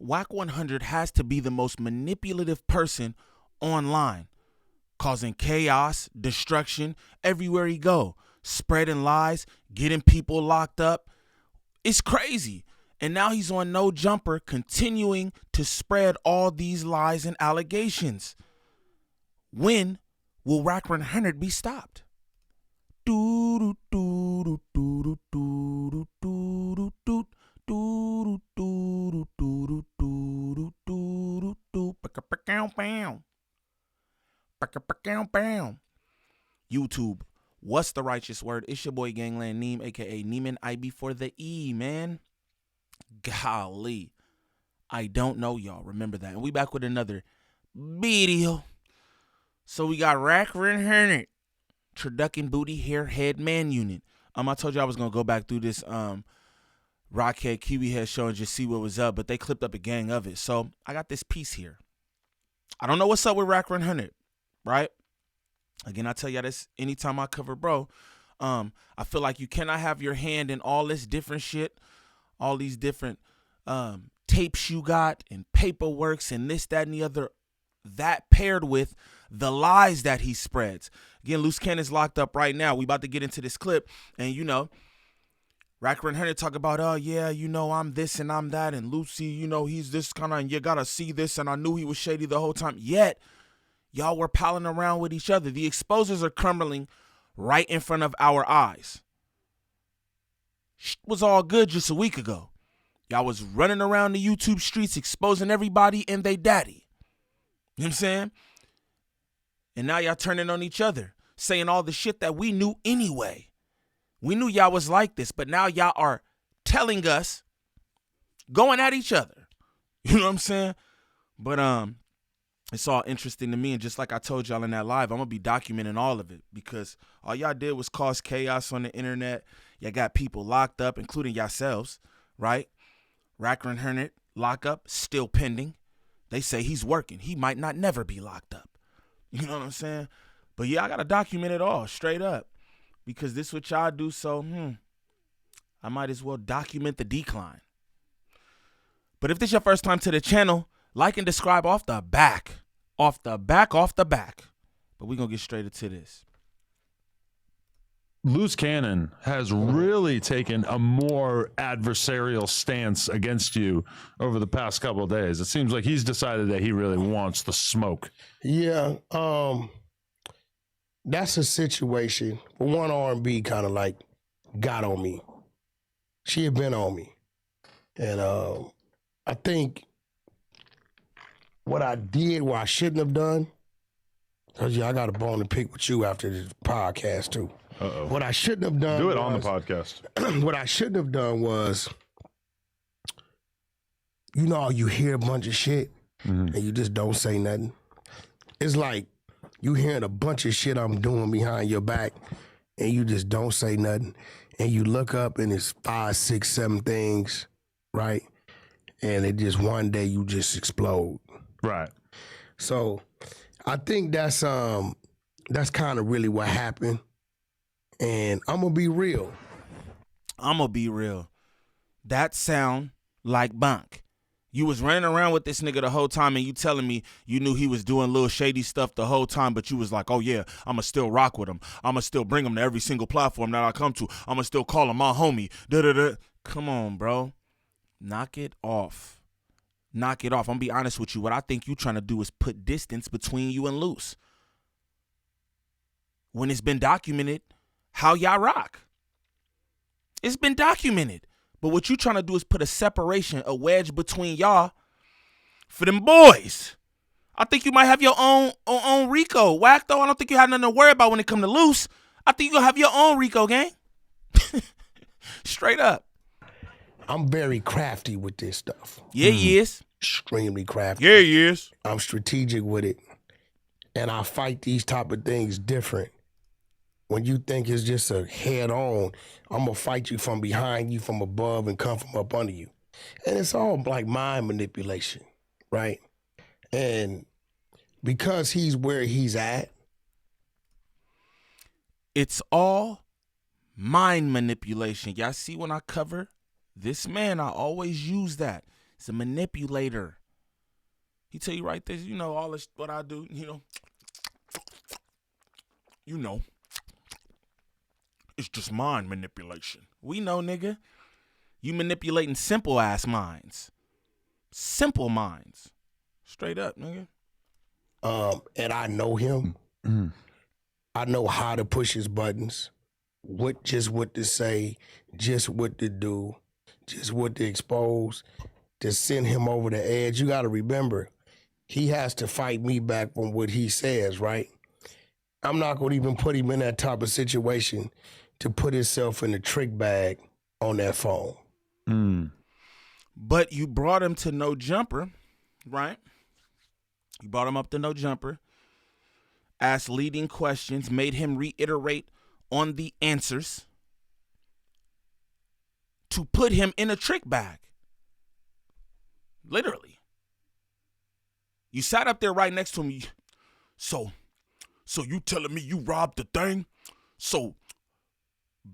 Wack100 has to be the most manipulative person online, causing chaos, destruction everywhere he go, spreading lies, getting people locked up. It's crazy. And now he's on No Jumper, continuing to spread all these lies and allegations. When will Wack100 be stopped? YouTube, what's the righteous word? It's your boy Gangland Neem, aka Neiman IB for the E, man. Golly, I don't know, y'all. Remember that. And we back with another video. So we got Wack100, Turducken Booty Hair Head Man Unit. I told you I was gonna go back through this Rockhead Kiwi Head show and just see what was up, but they clipped up a gang of it. So I got this piece here. I don't know what's up with Wack100, right? Again, I tell y'all this anytime I cover bro. I feel like you cannot have your hand in all this different shit, all these different tapes you got and paperworks and this, that, and the other. That paired with the lies that he spreads. Again, Luce Cannon's locked up right now. We about to get into this clip, and you know, Wack100 talk about, oh yeah, you know, I'm this and I'm that, and Lucy, you know, he's this kind of, and you gotta see this, and I knew he was shady the whole time. Yet, y'all were palling around with each other. The exposures are crumbling right in front of our eyes. Shit was all good just a week ago. Y'all was running around the YouTube streets exposing everybody and they daddy. You know what I'm saying? And now y'all turning on each other, saying all the shit that we knew anyway. We knew y'all was like this, but now y'all are telling us, going at each other. You know what I'm saying? But it's all interesting to me, and just like I told y'all in that live, I'm gonna be documenting all of it because all y'all did was cause chaos on the internet. Y'all got people locked up, including yourselves, right? Wack100 lockup still pending. They say he's working. He might not never be locked up. You know what I'm saying? But yeah, I gotta document it all straight up because this what y'all do. So I might as well document the decline. But if this your first time to the channel, like and subscribe off the back. But we're going to get straight into this. Luce Cannon has really taken a more adversarial stance against you over the past couple of days. It seems like he's decided that he really wants the smoke. Yeah, that's a situation. But one R&B kind of like got on me. She had been on me. And I think what I did, what I shouldn't have done, because I got a bone to pick with you after this podcast too. Uh-oh. What I shouldn't have done Do it on the podcast. What I shouldn't have done was, you know, you hear a bunch of shit and you just don't say nothing. It's like you hearing a bunch of shit I'm doing behind your back and you just don't say nothing. And you look up and it's 5, 6, 7 things, right? And it just one day you just explode. Right. So I think that's kind of really what happened. And I'm gonna be real. That sound like bunk. You was running around with this nigga the whole time and you telling me you knew he was doing little shady stuff the whole time, but you was like, oh yeah, I'ma still rock with him. I'ma still bring him to every single platform that I come to. I'ma still call him my homie. Da-da-da. Come on, bro. Knock it off. I'm gonna be honest with you. What I think you trying to do is put distance between you and Luce. When it's been documented how y'all rock. It's been documented. But what you trying to do is put a separation, a wedge between y'all for them boys. I think you might have your own RICO. Wack, though, I don't think you have nothing to worry about when it come to Luce. I think you're going to have your own RICO, gang. Straight up. I'm very crafty with this stuff. Yeah, he is. Extremely crafty. Yeah, he is. I'm strategic with it. And I fight these type of things different. When you think it's just a head-on, I'm going to fight you from behind you, from above, and come from up under you. And it's all like mind manipulation, right? And because he's where he's at. It's all mind manipulation. Y'all see when I cover this man, I always use that. He's a manipulator. He tell you right there, you know, all this, what I do, you know, it's just mind manipulation. We know, nigga. You manipulating simple ass minds. Simple minds. Straight up, nigga. And I know him. Mm-hmm. I know how to push his buttons. What to say, just what to do, just what to expose, to send him over the edge. You got to remember, he has to fight me back from what he says, right? I'm not going to even put him in that type of situation to put himself in the trick bag on that phone. Mm. But you brought him to No Jumper, right? You brought him up to No Jumper, asked leading questions, made him reiterate on the answers to put him in a trick bag. Literally. You sat up there right next to him. So you telling me you robbed the thing? So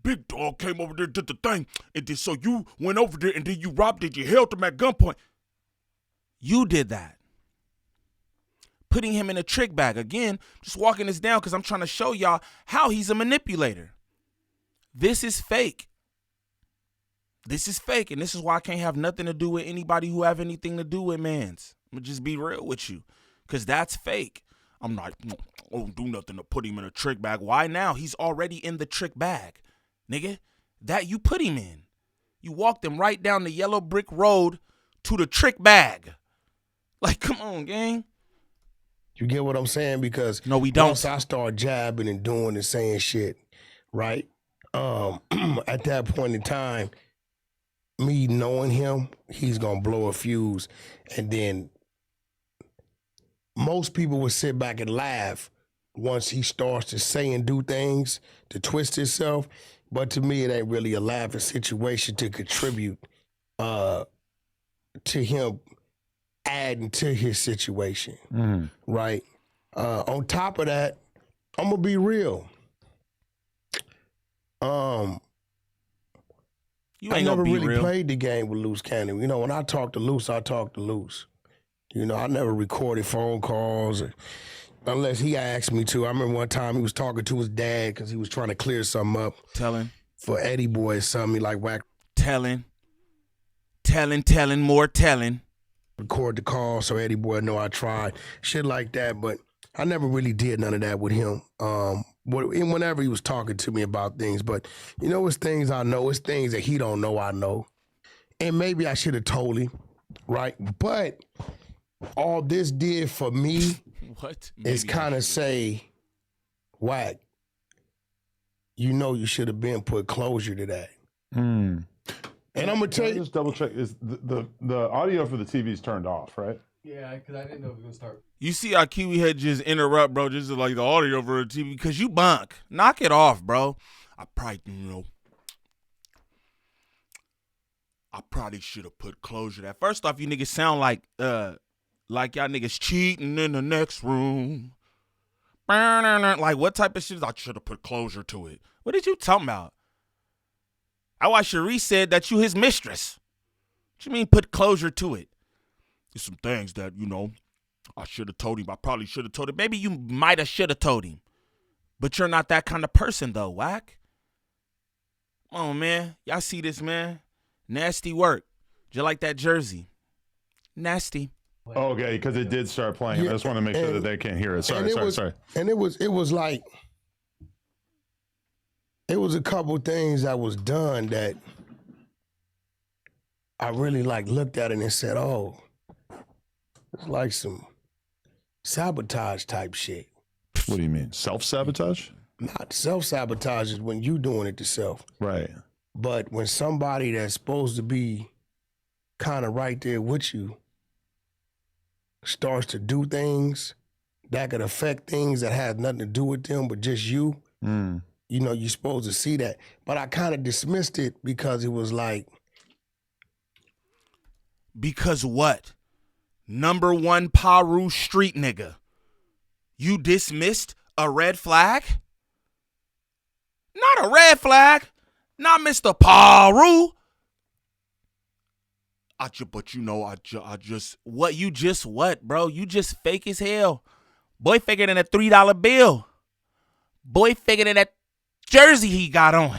Big Dog came over there, did the thing, and then so you went over there and then you robbed it, you held him at gunpoint. You did that. Putting him in a trick bag. Again, just walking this down because I'm trying to show y'all how he's a manipulator. This is fake. This is fake, and this is why I can't have nothing to do with anybody who have anything to do with mans. I'm going to just be real with you because that's fake. I'm not, I don't do nothing to put him in a trick bag. Why now? He's already in the trick bag, nigga. That you put him in. You walked him right down the yellow brick road to the trick bag. Like, come on, gang. You get what I'm saying? Because no, we don't. Once I start jabbing and doing and saying shit, right? At that point in time, me knowing him, he's gonna blow a fuse, and then most people would sit back and laugh once he starts to say and do things to twist himself. But to me, it ain't really a laughing situation to contribute to him adding to his situation, right? On top of that, I'm gonna be real. I never really played the game with Luce Cannon. You know, when I talk to Luce, I talk to Luce. You know, I never recorded phone calls unless he asked me to. I remember one time he was talking to his dad because he was trying to clear something up. Telling. For Eddie Boy or something. He like Wack. Telling, more telling. Record the call so Eddie Boy know I tried. Shit like that, but I never really did none of that with him. Whenever he was talking to me about things, but you know, it's things I know, it's things that he don't know I know. And maybe I should have told him, right? But all this did for me is kind of say, Wack, you know you should have been put closure to that. And I'm gonna tell you, just double check, is the audio for the TV's turned off, right? Yeah, because I didn't know it was gonna start. You see how Kiwi had just interrupt, bro, just like the audio for the TV, because you bunk. Knock it off, bro. I probably should have put closure to that. First off, you niggas sound like y'all niggas cheating in the next room. Like, what type of shit? I should have put closure to it. What did you talking about? I watched Cherie said that you his mistress. What you mean put closure to it? There's some things that, you know, I should have told him. I probably should have told him. Maybe you might have should have told him. But you're not that kind of person, though, Wack. Come on, man. Y'all see this, man? Nasty work. Just like that jersey. Nasty. Okay, because it did start playing. Yeah, I just want to make sure that they can't hear it. Sorry. And it was like, it was a couple things that was done that I really like looked at it and said, oh, it's like some sabotage type shit. What do you mean? Self-sabotage? Not self-sabotage is when you doing it to self. Right. But when somebody that's supposed to be kind of right there with you starts to do things that could affect things that has nothing to do with them but just you, you know, you're supposed to see that. But I kind of dismissed it because it was like. Because what? Number one Paru street nigga. You dismissed a red flag? Not a red flag. Not Mr. Paru. but you know, I just what you just what, bro? You just fake as hell. Boy figured in a $3 bill. Boy figured in that jersey he got on.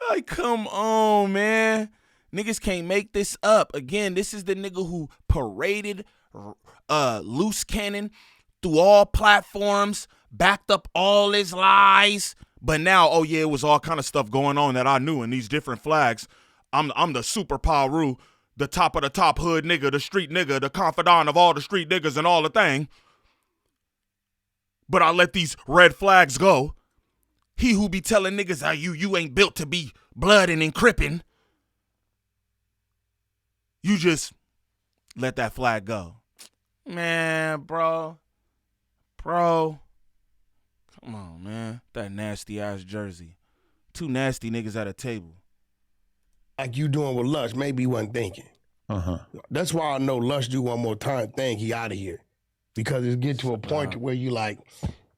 Like, come on, man. Niggas can't make this up. Again, this is the nigga who paraded Luce Cannon through all platforms, backed up all his lies. But now, oh yeah, it was all kind of stuff going on that I knew in these different flags. I'm the super Paru, the top of the top hood nigga, the street nigga, the confidant of all the street niggas and all the thing. But I let these red flags go. He who be telling niggas how you ain't built to be blooding and crippin'. You just let that flag go. Man, bro. Come on, man. That nasty ass jersey. Two nasty niggas at a table. Like you doing with Lush, maybe he wasn't thinking. That's why I know Lush do one more time, think he out of here. Because it get to a point where you like,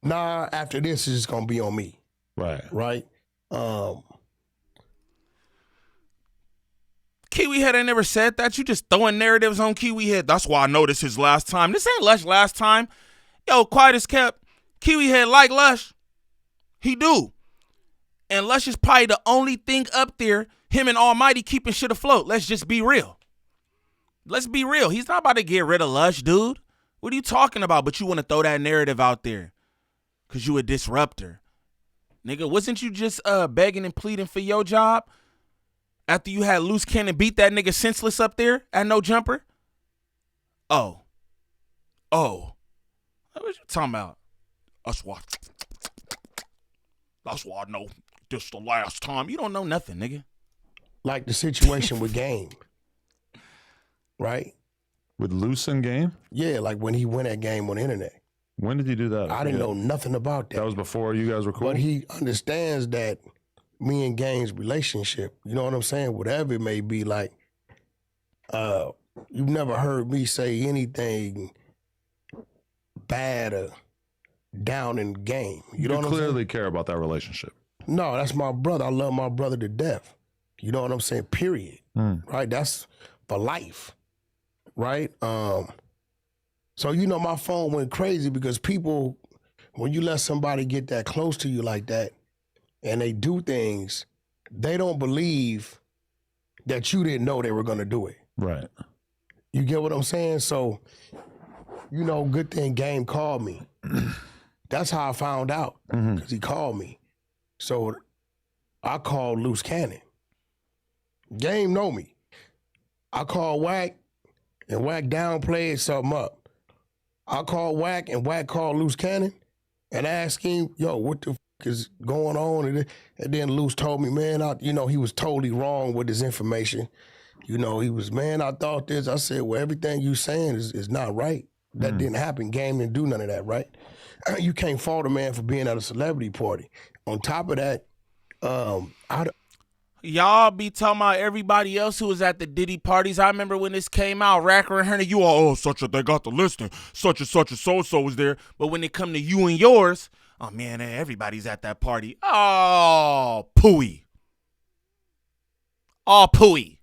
nah, after this it's just gonna be on me. Right? Kiwi Head ain't never said that. You just throwing narratives on Kiwi Head. That's why I know this is last time. This ain't Lush last time. Yo, quiet as kept. Kiwi Head like Lush. He do. And Lush is probably the only thing up there, him and Almighty keeping shit afloat. Let's just be real. Let's be real. He's not about to get rid of Lush, dude. What are you talking about? But you want to throw that narrative out there because you a disruptor. Nigga, wasn't you just begging and pleading for your job after you had Luce Cannon beat that nigga senseless up there at No Jumper? Oh. What you talking about? That's why I know this the last time. You don't know nothing, nigga. Like the situation with Game. Right? With Luce and Game? Yeah, like when he went at Game on the internet. When did he do that? I didn't know nothing about that. That was before you guys were cool? But he understands that me and Game's relationship, you know what I'm saying? Whatever it may be, like, you've never heard me say anything bad or down in Game. You know what I'm saying? Clearly care about that relationship. No, that's my brother. I love my brother to death. You know what I'm saying? Period. Right? That's for life. Right? So, you know, my phone went crazy because people, when you let somebody get that close to you like that and they do things, they don't believe that you didn't know they were going to do it. Right. You get what I'm saying? So, you know, good thing Game called me. That's how I found out, because he called me. So I called Luce Cannon. Game know me. I called Wack, and Wack downplayed something up. I called Wack, and Wack called Luce Cannon and asked him, yo, what the is going on? And then Luce told me, man, you know, he was totally wrong with his information. You know, he was, man, I thought this. I said, well, everything you saying is not right. That didn't happen. Game didn't do none of that, right? You can't fault a man for being at a celebrity party. On top of that, y'all be talking about everybody else who was at the Diddy parties. I remember when this came out, Wack100, you all, they got the listing. Such and so-and-so was there. But when it come to you and yours, oh, man, everybody's at that party. Oh, pooey. Oh, pooey.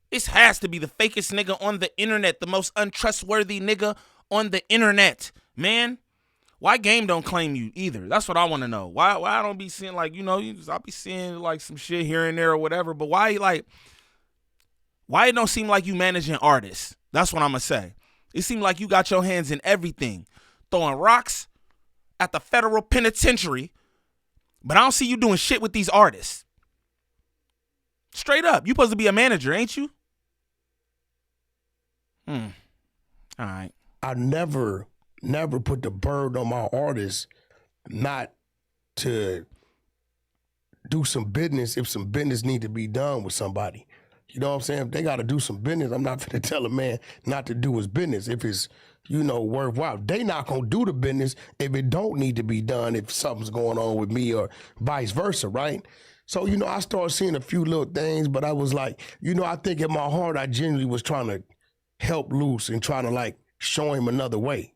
This has to be the fakest nigga on the internet, the most untrustworthy nigga on the internet, man. Why Game don't claim you either? That's what I want to know. Why I don't be seeing, like, you know, I'll be seeing like some shit here and there or whatever, but why it don't seem like you managing artists? That's what I'm gonna say. It seems like you got your hands in everything, throwing rocks at the federal penitentiary, but I don't see you doing shit with these artists. Straight up, you supposed to be a manager, ain't you? All right. I never put the burden on my artists not to do some business if some business need to be done with somebody. You know what I'm saying? If they got to do some business, I'm not going to tell a man not to do his business if it's, you know, worthwhile. They not going to do the business if it don't need to be done, if something's going on with me or vice versa, right? So, you know, I started seeing a few little things, but I was like, you know, I think in my heart, I genuinely was trying to help Luce and trying to, like, show him another way.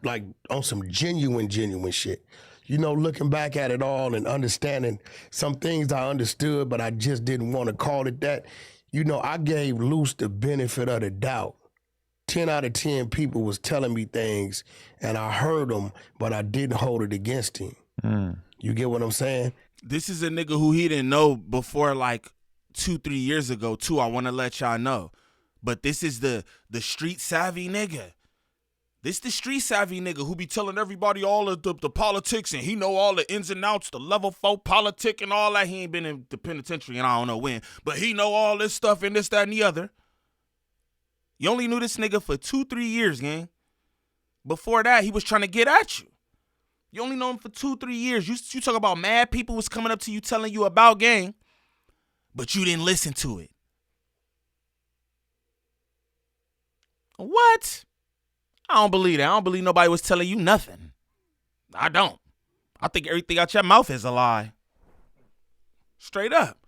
Like on some genuine shit. you know, looking back at it all and understanding some things I understood, but I just didn't want to call it that. You know, I gave Luce the benefit of the doubt. 10 out of 10 people was telling me things and I heard them, but I didn't hold it against him. You get what I'm saying? This is a nigga who he didn't know before like 2-3 years ago too. I want to let y'all know. But this is the street savvy nigga. This the street savvy nigga who be telling everybody all of the politics and he know all the ins and outs, the level 4 politic and all that. He ain't been in the penitentiary and I don't know when, but he know all this stuff and this, that, and the other. You only knew this nigga for 2-3 years, gang. Before that, he was trying to get at you. You only know him for 2-3 years. You talk about mad people was coming up to you telling you about gang, but you didn't listen to it. What? I don't believe that. I don't believe nobody was telling you nothing. I don't. I think everything out your mouth is a lie. Straight up.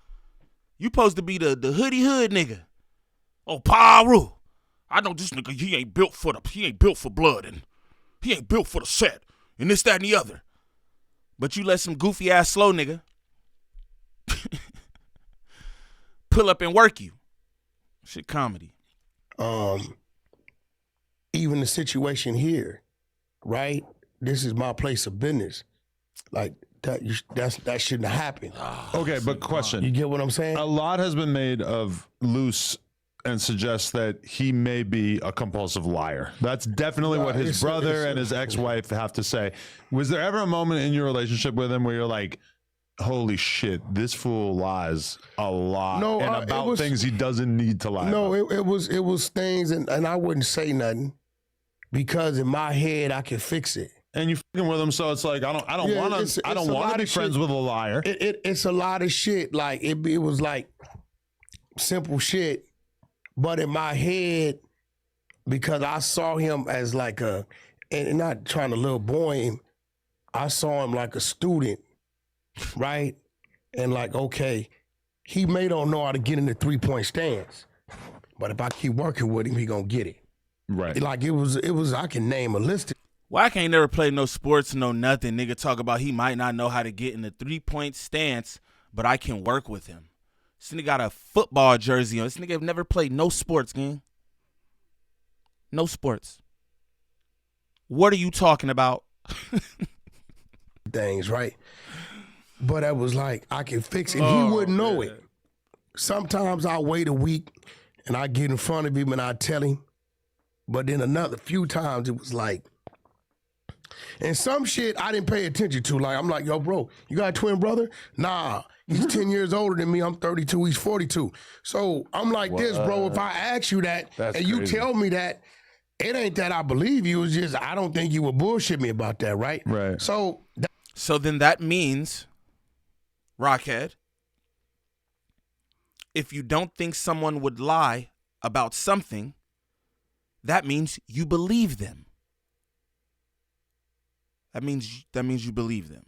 You supposed to be the hoodie hood nigga. Oh, Paru. I know this nigga, he ain't built for blood and he ain't built for the set and this, that, and the other. But you let some goofy ass slow nigga pull up and work you. Shit comedy. Even the situation here, right? This is my place of business. Like that shouldn't have happened. Okay, but question. You get what I'm saying? A lot has been made of Luce and suggests that he may be a compulsive liar. That's definitely what his brother and his ex-wife have to say. Was there ever a moment in your relationship with him where you're like, holy shit, this fool lies a lot and about things he doesn't need to lie about? It was things, and I wouldn't say nothing because in my head I can fix it. And you fucking with him, so it's like I don't want to be friends with a liar. It's a lot of shit. Like it was like simple shit, but in my head, because I saw him as like and not trying to little boy him, I saw him like a student, right? And like, okay, he may don't know how to get in the 3-point stance, but if I keep working with him, he gonna get it. Right. Like it was. I can name a list. Wack ain't never played no sports, no nothing. Nigga talk about he might not know how to get in the 3-point stance, but I can work with him. This nigga got a football jersey on. This nigga have never played no sports, gang. No sports. What are you talking about? Things, right? But I was like, I can fix it. He wouldn't know it. Sometimes I wait a week and I get in front of him and I tell him. But then another few times it was like, and some shit I didn't pay attention to. Like, I'm like, yo, bro, you got a twin brother? Nah, he's 10 years older than me. I'm 32, he's 42. So I'm like this, bro, if I ask you that and you tell me that, it ain't that I believe you. It's just I don't think you would bullshit me about that, right? Right. So then that means, Rockhead, if you don't think someone would lie about something, that means you believe them. That means you believe them.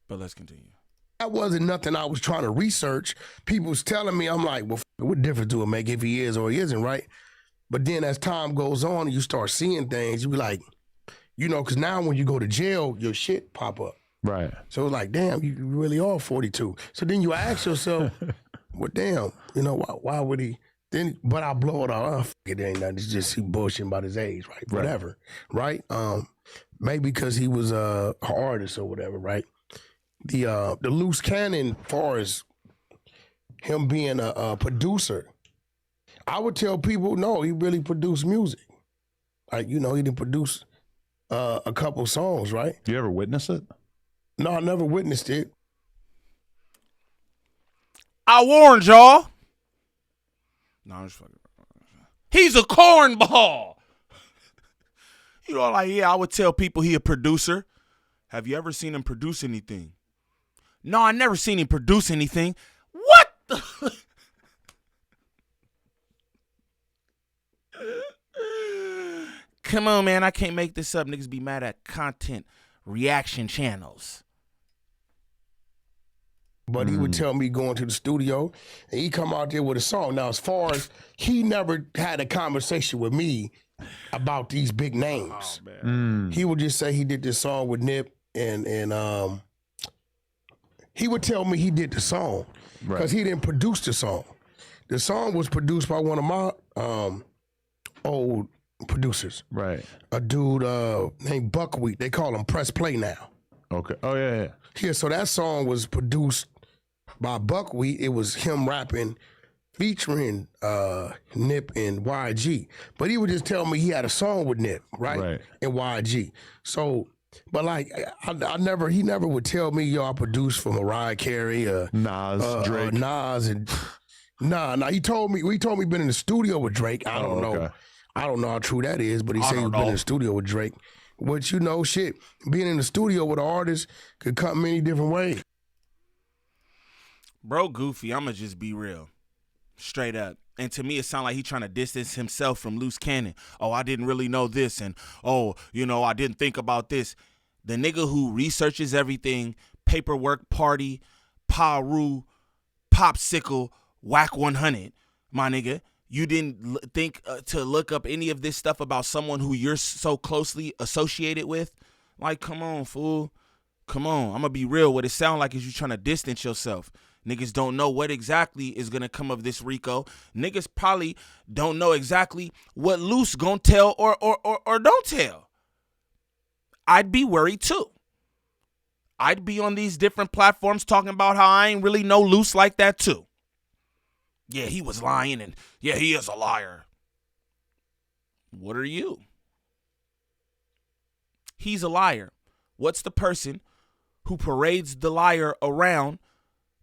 But let's continue. That wasn't nothing I was trying to research. People was telling me, I'm like, well, what difference do it make if he is or he isn't, right? But then as time goes on and you start seeing things, you be like, you know, because now when you go to jail, your shit pop up. Right. So it's like, damn, you really are 42. So then you ask yourself, well, damn, you know, why would he? Then, but I blow it off. It ain't nothing. It's just he bullshitting about his age, right? Whatever, right? Maybe because he was an artist or whatever, right? The Luce Cannon, far as him being a producer, I would tell people, no, he really produced music. Like, you know, he didn't produce a couple songs, right? Do you ever witness it? No, I never witnessed it. I warned y'all. No, I'm just fucking. He's a cornball. You know, like, yeah, I would tell people he a producer. Have you ever seen him produce anything? No, I never seen him produce anything. What the? Come on, man. I can't make this up. Niggas be mad at content reaction channels. But he would tell me going to the studio, and he come out there with a song. Now, as far as he never had a conversation with me about these big names. He would just say he did this song with Nip, and he would tell me he did the song because he didn't produce the song. The song was produced by one of my old producers. Right. A dude named Buckwheat. They call him Press Play now. Okay. Oh, yeah. Yeah, so that song was produced by Buckwheat. It was him rapping, featuring Nip and YG. But he would just tell me he had a song with Nip, right? And YG. So, but like, he never would tell me, yo, I produced for Mariah Carey, Nas, Drake. Nas, and nah. He told me been in the studio with Drake. I don't know. Okay. I don't know how true that is, but he said he's been in the studio with Drake. Which, you know, shit, being in the studio with an artist could come many different ways. Bro, goofy, I'ma just be real. Straight up. And to me, it sounds like he's trying to distance himself from Luce Cannon. Oh, I didn't really know this. And, oh, you know, I didn't think about this. The nigga who researches everything, Paperwork Party, Paru, Popsicle, Wack100, my nigga. You didn't think to look up any of this stuff about someone who you're so closely associated with? Like, come on, fool. Come on. I'm going to be real. What it sound like is you trying to distance yourself. Niggas don't know what exactly is going to come of this RICO. Niggas probably don't know exactly what Luce going to tell or don't tell. I'd be worried too. I'd be on these different platforms talking about how I ain't really know Luce like that too. Yeah, he was lying, and yeah, he is a liar. What are you? He's a liar. What's the person who parades the liar around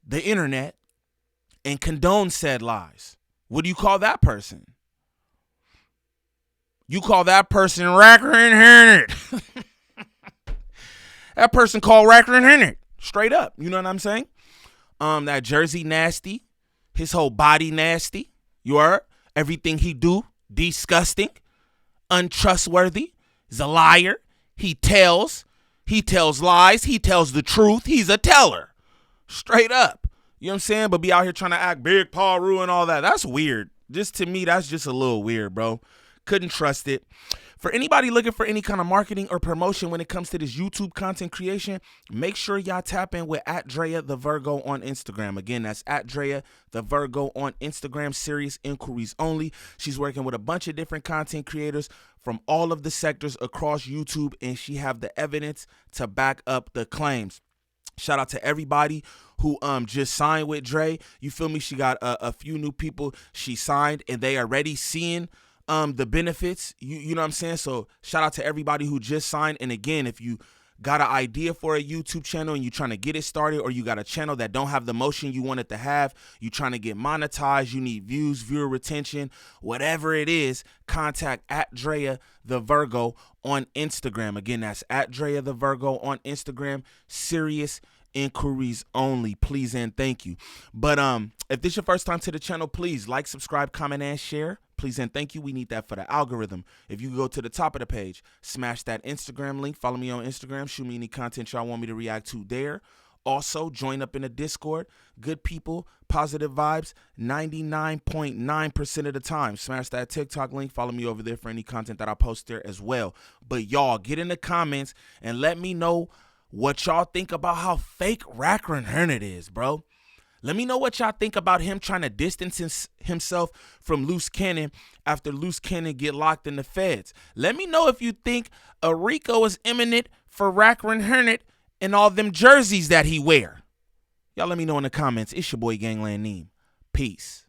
the internet and condones said lies? What do you call that person? You call that person Wack100. That person called Wack100. Straight up. You know what I'm saying? That jersey nasty. His whole body nasty. You heard? Everything he do, disgusting, untrustworthy. He's a liar. He tells lies. He tells the truth. He's a teller. Straight up. You know what I'm saying? But be out here trying to act big, Paru and all that. That's weird. Just to me, that's just a little weird, bro. Couldn't trust it. For anybody looking for any kind of marketing or promotion when it comes to this YouTube content creation, make sure y'all tap in with @DreaTheVirgo on Instagram. Again, that's @DreaTheVirgo on Instagram. Serious inquiries only. She's working with a bunch of different content creators from all of the sectors across YouTube, and she have the evidence to back up the claims. Shout out to everybody who just signed with Dre. You feel me? She got a few new people she signed, and they already seeing the benefits, you know what I'm saying? So shout out to everybody who just signed. And again, if you got an idea for a YouTube channel and you're trying to get it started, or you got a channel that don't have the motion you want it to have, you trying to get monetized, you need views, viewer retention, whatever it is, contact @DreaTheVirgo on Instagram. Again, that's @DreaTheVirgo on Instagram. Serious inquiries only, please and thank you. But if this is your first time to the channel, please like, subscribe, comment, and share. Please and thank you. We need that for the algorithm. If you go to the top of the page, smash that Instagram link. Follow me on Instagram. Shoot me any content y'all want me to react to there. Also, join up in the Discord. Good people, positive vibes, 99.9% of the time. Smash that TikTok link. Follow me over there for any content that I post there as well. But y'all, get in the comments and let me know what y'all think about how fake Wack100 is, bro. Let me know what y'all think about him trying to distance himself from Luce Cannon after Luce Cannon get locked in the feds. Let me know if you think a RICO is imminent for Wack100 and all them jerseys that he wear. Y'all let me know in the comments. It's your boy Gangland Neem. Peace.